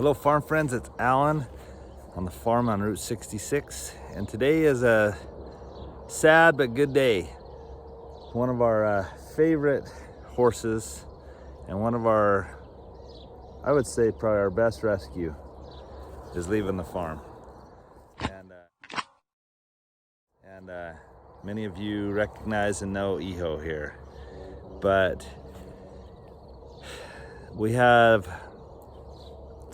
Hello farm friends, it's Alan on the farm on Route 66, and today is a sad but good day. One of our favorite horses and one of our, I would say probably our best rescue is leaving the farm. And many of you recognize and know Hijo here, but we have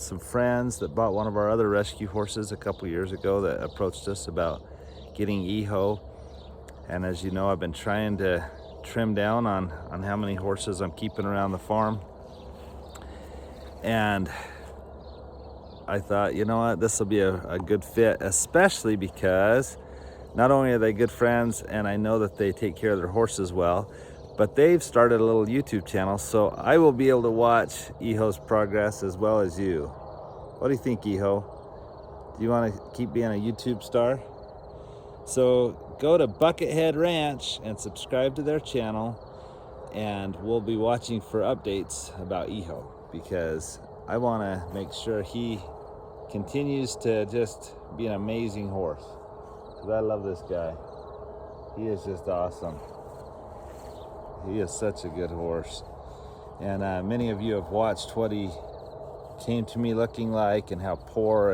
some friends that bought one of our other rescue horses a couple years ago that approached us about getting Hijo. And as you know, I've been trying to trim down on how many horses I'm keeping around the farm. And I thought, you know what, this will be a good fit, especially because not only are they good friends and I know that they take care of their horses well, but they've started a little YouTube channel, so I will be able to watch Hijo's progress as well as you. What do you think, Hijo? Do you want to keep being a YouTube star? So go to Buckethead Ranch and subscribe to their channel, and we'll be watching for updates about Hijo, because I want to make sure he continues to just be an amazing horse, because I love this guy. He is just awesome. He is such a good horse. And many of you have watched what he came to me looking like, and how poor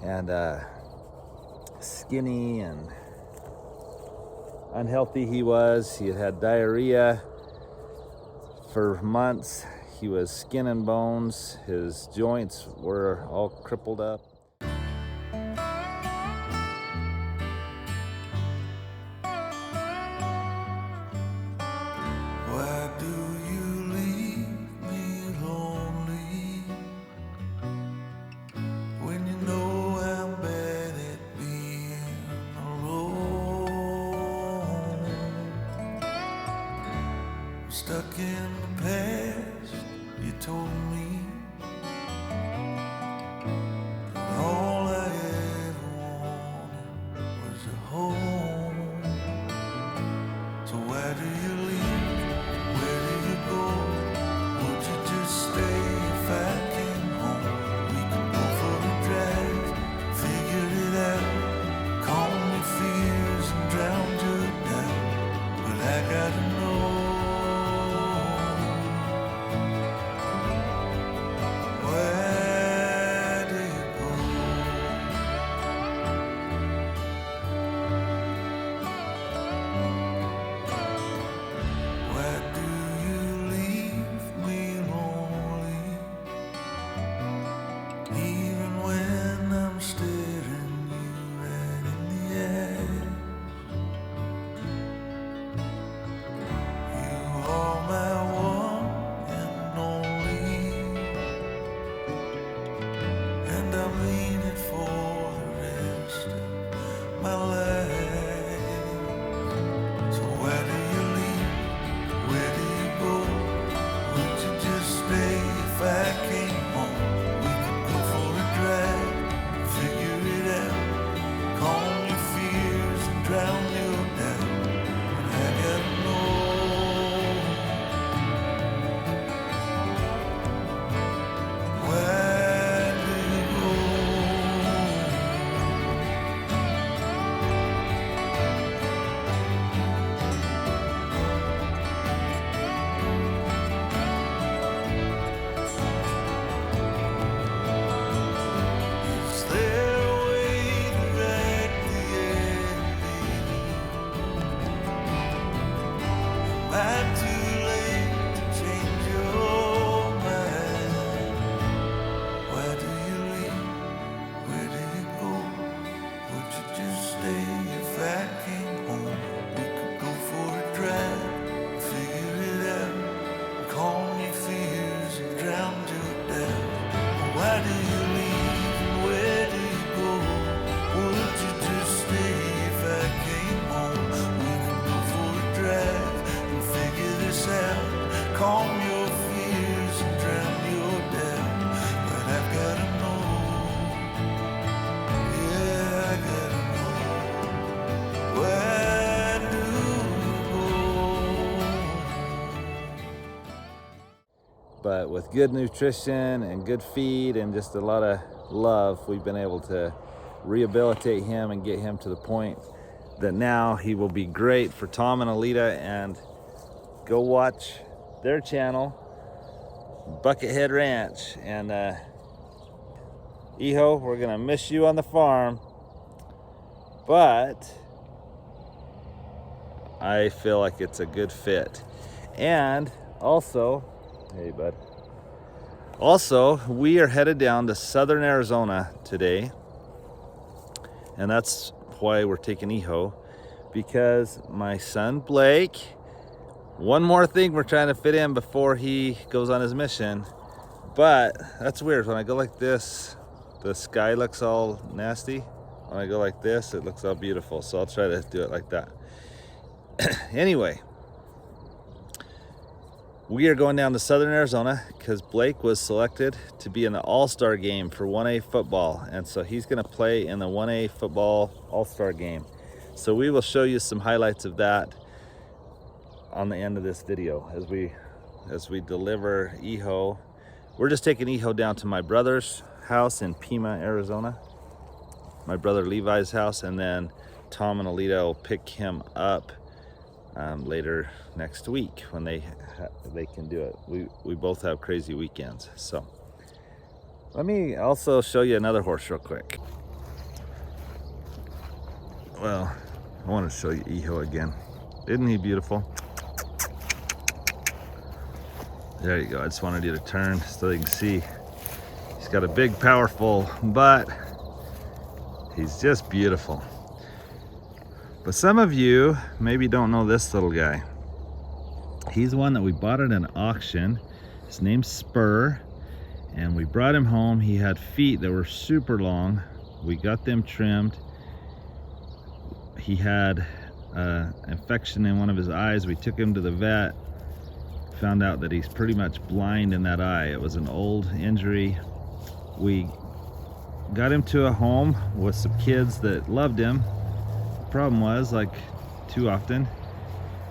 and skinny and unhealthy he was. He had had diarrhea for months. He was skin and bones. His joints were all crippled up. Why do you leave me lonely when you know I'm bad at being alone? I'm stuck in the past, you told me, that all I ever wanted was a home. So why do you leave? Where do you go? Would you just stay if I came home? We could go for a drive, figure it out, calm your fears and drown your doubt. But I gotta know, where do you go? Why do you leave me lonely, even when I'm staring you right in the eye? You are my one and only, and I'm leaning for the rest of my life. So why do you leave? Where do you go? Would you just stay if I came home? We could go for a drive, figure it out, calm your fears and drown your doubt. But I gotta know, where do you go? Is there a way to write the ending? Am I too late to change your mind? Why do you leave? Where do you go? Would you just stay if I came home? We could go for a drive, figure it out, calm your fears and drown your doubt. Why do you leave and where do you go? Would you just stay if I came home? We could go for a drive and figure this out, calm your fears and drown your doubt. But I've gotta know, yeah, I gotta know, where do you go? but with good nutrition and good feed and just a lot of love, we've been able to rehabilitate him and get him to the point that now he will be great for Tom and Alita. And go watch their channel, Buckethead Ranch. And Hijo, we're gonna miss you on the farm, but I feel like it's a good fit. And also, hey bud, also we are headed down to southern Arizona today, and that's why we're taking Hijo, because my son Blake, one more thing we're trying to fit in before he goes on his mission. But that's weird, when I go like this, the sky looks all nasty. When I go like this, it looks all beautiful. So I'll try to do it like that. Anyway, we are going down to southern Arizona because Blake was selected to be in the all-star game for 1A football. And so he's gonna play in the 1A football all-star game. So we will show you some highlights of that on the end of this video as we deliver Hijo. We're just taking Hijo down to my brother's house in Pima, Arizona. My brother Levi's house, and then Tom and Alita will pick him up later next week when they can do it. We both have crazy weekends. So let me also show you another horse real quick. Well, I want to show you Hijo again. Isn't he beautiful? There you go. I just wanted you to turn so you can see. He's got a big, powerful butt. He's just beautiful. But some of you maybe don't know this little guy. He's one that we bought at an auction. His name's Spur, and we brought him home. He had feet that were super long. We got them trimmed. He had infection in one of his eyes. We took him to the vet. Found out that he's pretty much blind in that eye. It was an old injury. We got him to a home with some kids that loved him. The problem was, like too often,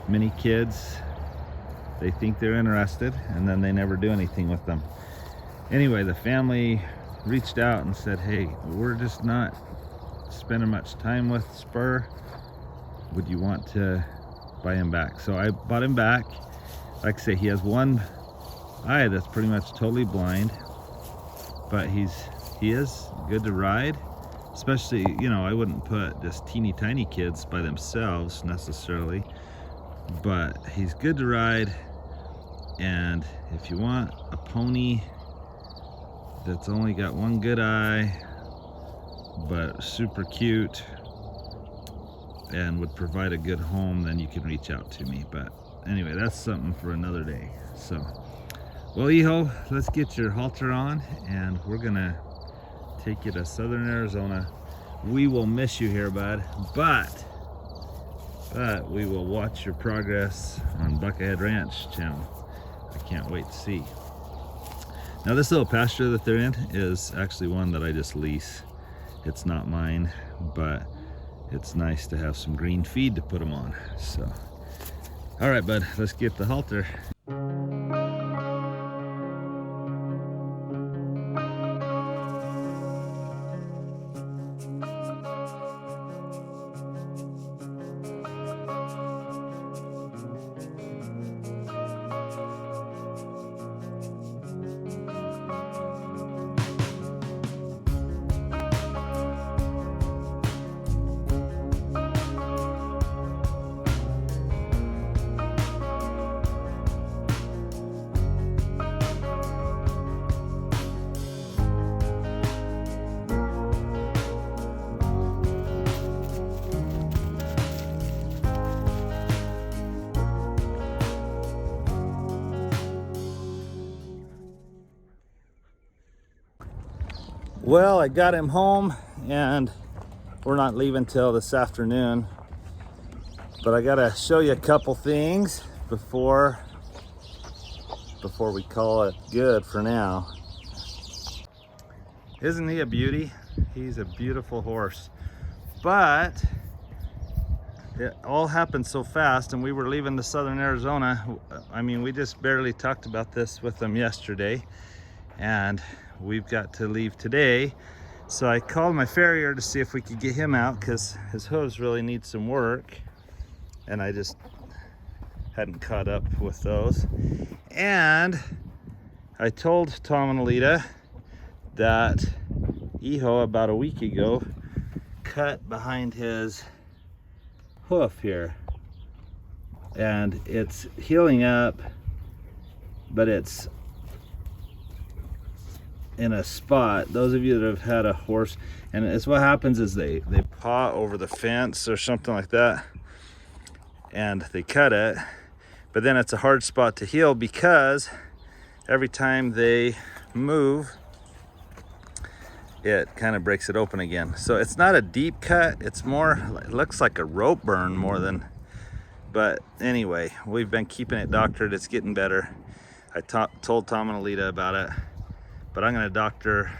many kids, they think they're interested and then they never do anything with them. Anyway, the family reached out and said, hey, we're just not spending much time with Spur. Would you want to buy him back? So I bought him back. Like I say, he has one eye that's pretty much totally blind, but he is good to ride. Especially, you know, I wouldn't put just teeny tiny kids by themselves necessarily, but he's good to ride. And if you want a pony that's only got one good eye but super cute and would provide a good home, then you can reach out to me. But anyway, that's something for another day. So, well, Hijo, let's get your halter on and we're gonna take you to southern Arizona. We will miss you here, bud, but we will watch your progress on Buckethead Ranch channel. I can't wait to see. Now, this little pasture that they're in is actually one that I just lease. It's not mine, but it's nice to have some green feed to put them on. So, all right, bud, let's get the halter. Well, I got him home and we're not leaving till this afternoon, but I gotta show you a couple things before we call it good for now. Isn't he a beauty? He's a beautiful horse, but it all happened so fast, and we were leaving to southern Arizona. I mean, we just barely talked about this with them yesterday, and we've got to leave today. So I called my farrier to see if we could get him out because his hooves really need some work, and I just hadn't caught up with those. And I told Tom and Alita that Hijo about a week ago cut behind his hoof here, and it's healing up, but it's in a spot. Those of you that have had a horse, and it's what happens is they paw over the fence or something like that, and they cut it, but then it's a hard spot to heal because every time they move, it kind of breaks it open again. So it's not a deep cut, it's more, it looks like a rope burn more than, but anyway, we've been keeping it doctored. It's getting better. I told Tom and Alita about it, but I'm gonna doctor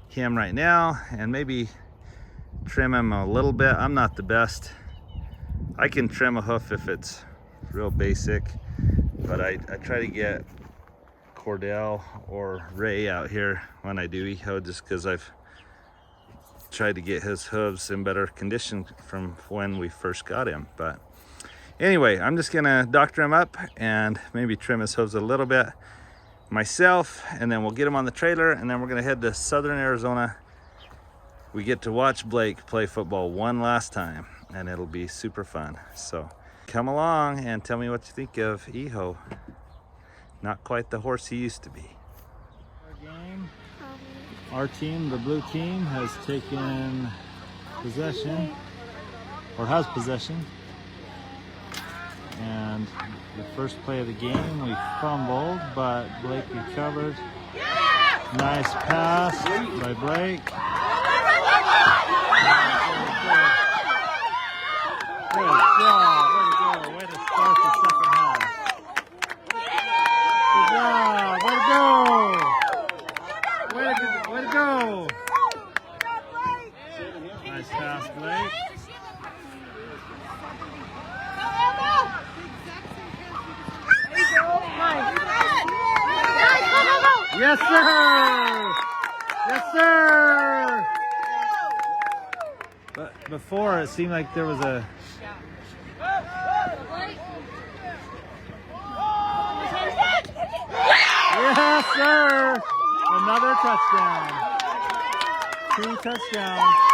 him right now and maybe trim him a little bit. I'm not the best. I can trim a hoof if it's real basic, but I try to get Cordell or Ray out here when I do Hijo, just because I've tried to get his hooves in better condition from when we first got him. But anyway, I'm just gonna doctor him up and maybe trim his hooves a little bit myself, and then we'll get him on the trailer, and then we're gonna head to southern Arizona. We get to watch Blake play football one last time, and it'll be super fun. So come along and tell me what you think of Hijo. Not quite the horse he used to be. Our game, our team, the blue team, has taken possession, or has possession. And the first play of the game, we fumbled, but Blake recovered. Nice pass by Blake. Good job, way to go, way to start the second half. Good job, way to go! Way to go! Nice pass, Blake. Yes, sir! Yes, sir! But before, it seemed like there was a... Yes, sir! Another touchdown. 2 touchdowns.